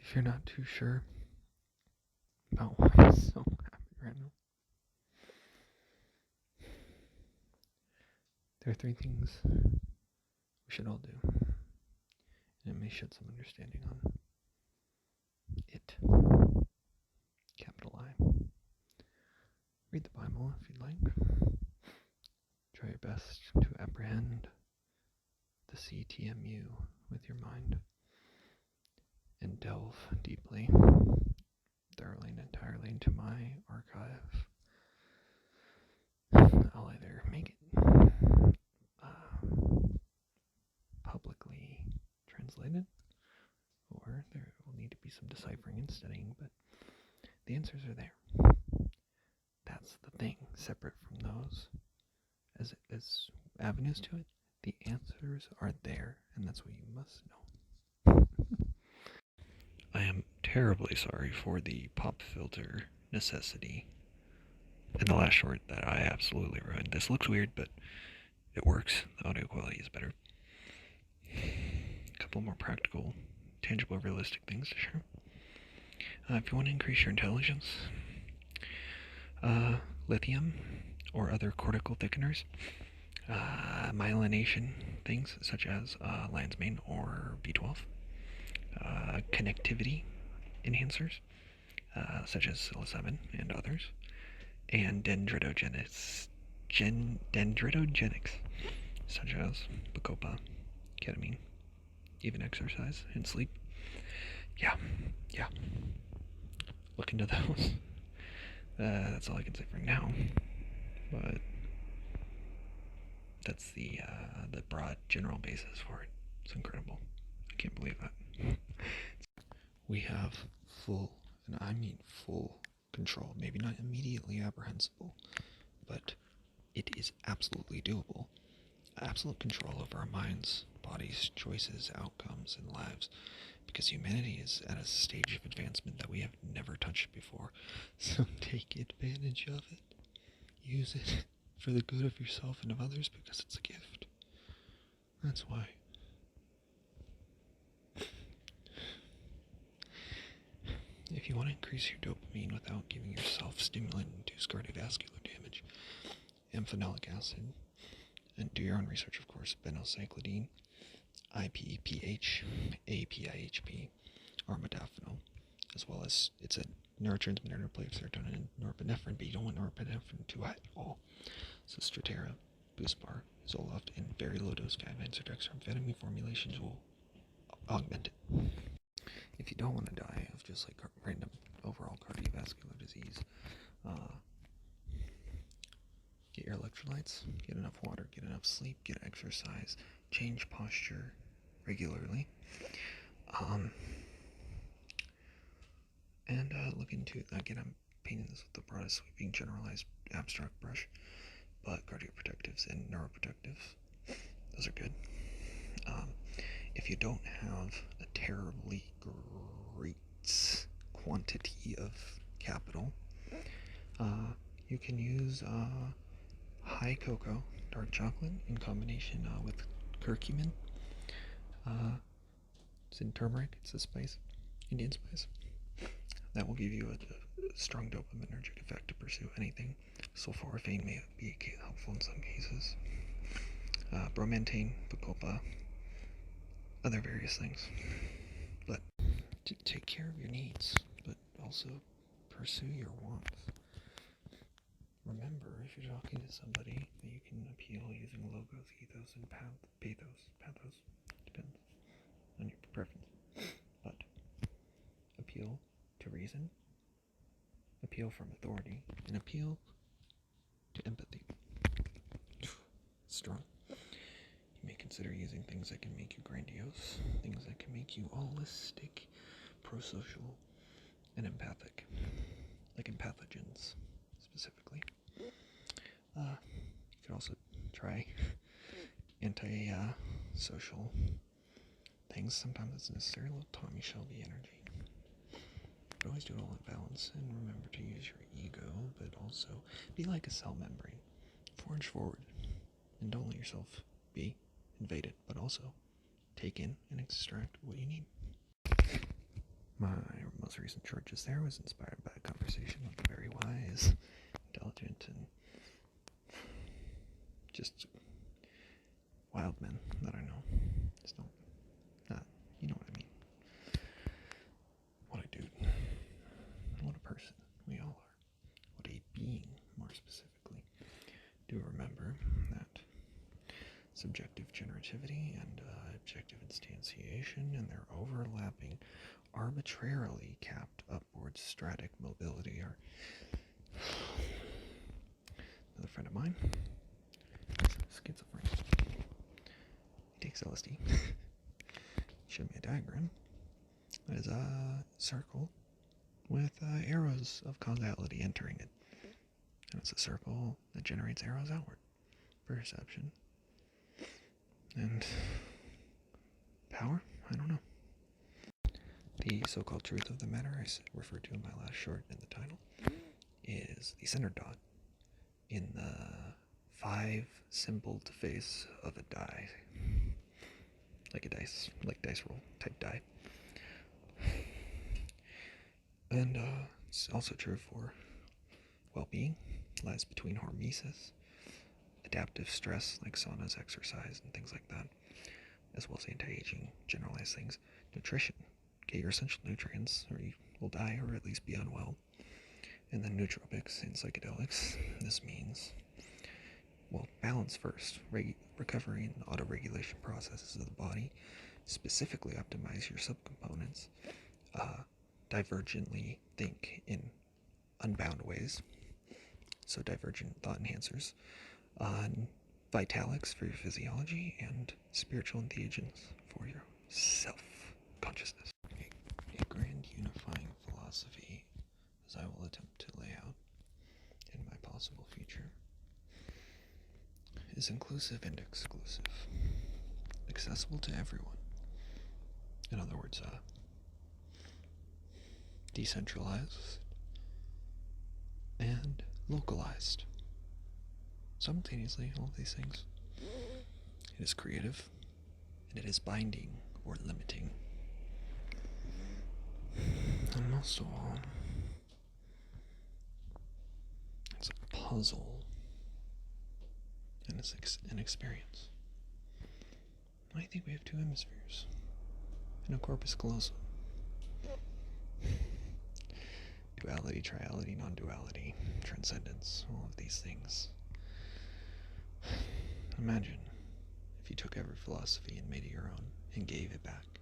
If you're not too sure about why I'm so happy right now, there are three things we should all do, and it may shed some understanding on it. Capital I. Read the Bible if you'd like. Try your best to apprehend the CTMU with your mind and delve deeply, thoroughly and entirely into my archive. I'll either make it publicly translated, or there will need to be some deciphering and studying, but the answers are there. That's the thing, separate from those as avenues to it. The answers are there, and that's what you must know. I am terribly sorry for the pop filter necessity in the last short that I absolutely ruined. This looks weird, but it works. The audio quality is better. A couple more practical, tangible, realistic things to share. If you want to increase your intelligence, lithium or other cortical thickeners, myelination things such as lion's mane or B12, connectivity enhancers such as psilocybin and others, and dendritogenics such as bacopa, ketamine, even exercise and sleep. Yeah. Look into those. That's all I can say for now. But that's the broad general basis for it. It's incredible. I can't believe that. We have full, and I mean full, control. Maybe not immediately apprehensible, but it is absolutely doable. Absolute control over our minds, bodies, choices, outcomes, and lives, because humanity is at a stage of advancement that we have never touched before. So take advantage of it. Use it for the good of yourself and of others, because it's a gift. That's why. If you want to increase your dopamine without giving yourself stimulant-induced cardiovascular damage, phenolic acid, and do your own research, of course, phenylcyclidine, IPPH, APIHP, or modafinil, as well as it's a neurotransmitter and plays serotonin and norepinephrine, but you don't want norepinephrine too high at all. So Strattera, Buspar, Zoloft, and very low-dose 5-9 dextroamphetamine formulations will augment it. If you don't want to die of just like random overall cardiovascular disease, get your electrolytes, get enough water, get enough sleep, get exercise, change posture regularly, and look into, again, I'm painting this with the broadest sweeping generalized abstract brush, but cardioprotectives and neuroprotectives, those are good. If you don't have a terribly great quantity of capital, you can use high cocoa, dark chocolate, in combination with curcumin. It's in turmeric, it's a spice, Indian spice. That will give you a strong dopaminergic effect to pursue anything. Sulforaphane may be helpful in some cases. Bromantane, bacopa, other various things. But to take care of your needs, but also pursue your wants. Remember, if you're talking to somebody, that you can appeal using logos, ethos, and pathos. Depends on your preference. But appeal to reason, appeal from authority, and appeal to empathy. Strong. You may consider using things that can make you grandiose, things that can make you holistic, pro-social, and empathic, like empathogens specifically. You could also try anti-social things. Sometimes it's necessary, a little Tommy Shelby energy. But always do it all in balance, and remember to use your ego, but also be like a cell membrane. Forge forward, and don't let yourself be invaded, but also take in and extract what you need. My most recent churches there was inspired by a conversation with a very wise, intelligent, and just wild men that I know. Just don't, not, you know what I mean. What a dude. What a person we all are. What a being, more specifically. Do remember that subjective generativity and objective instantiation and their overlapping, arbitrarily capped upward stratic mobility are... Another friend of mine, schizophrenic. He takes LSD. He showed me a diagram. That is a circle with arrows of causality entering it. And it's a circle that generates arrows outward. Perception. And power? I don't know. The so-called truth of the matter I referred to in my last short in the title is the center dot in the 5-symboled face of a die. Like a dice, like dice roll type die. And it's also true for well-being. Lies between hormesis, adaptive stress like saunas, exercise, and things like that, as well as anti-aging, generalized things. Nutrition. Get your essential nutrients or you will die or at least be unwell. And then nootropics and psychedelics. This means, well, balance first. Recovery and auto-regulation processes of the body. Specifically optimize your subcomponents. Divergently think in unbound ways. So divergent thought enhancers. Vitalics for your physiology and spiritual entheogens for your self-consciousness. A grand unifying philosophy, as I will attempt to lay out in my possible future, is inclusive and exclusive, accessible to everyone. In other words, decentralized and localized. Simultaneously, all of these things. It is creative, and it is binding or limiting. And most of all, it's a puzzle, and it's an experience. I think we have 2 hemispheres, and a corpus callosum. Duality, triality, non-duality, transcendence, all of these things. Imagine if you took every philosophy and made it your own and gave it back.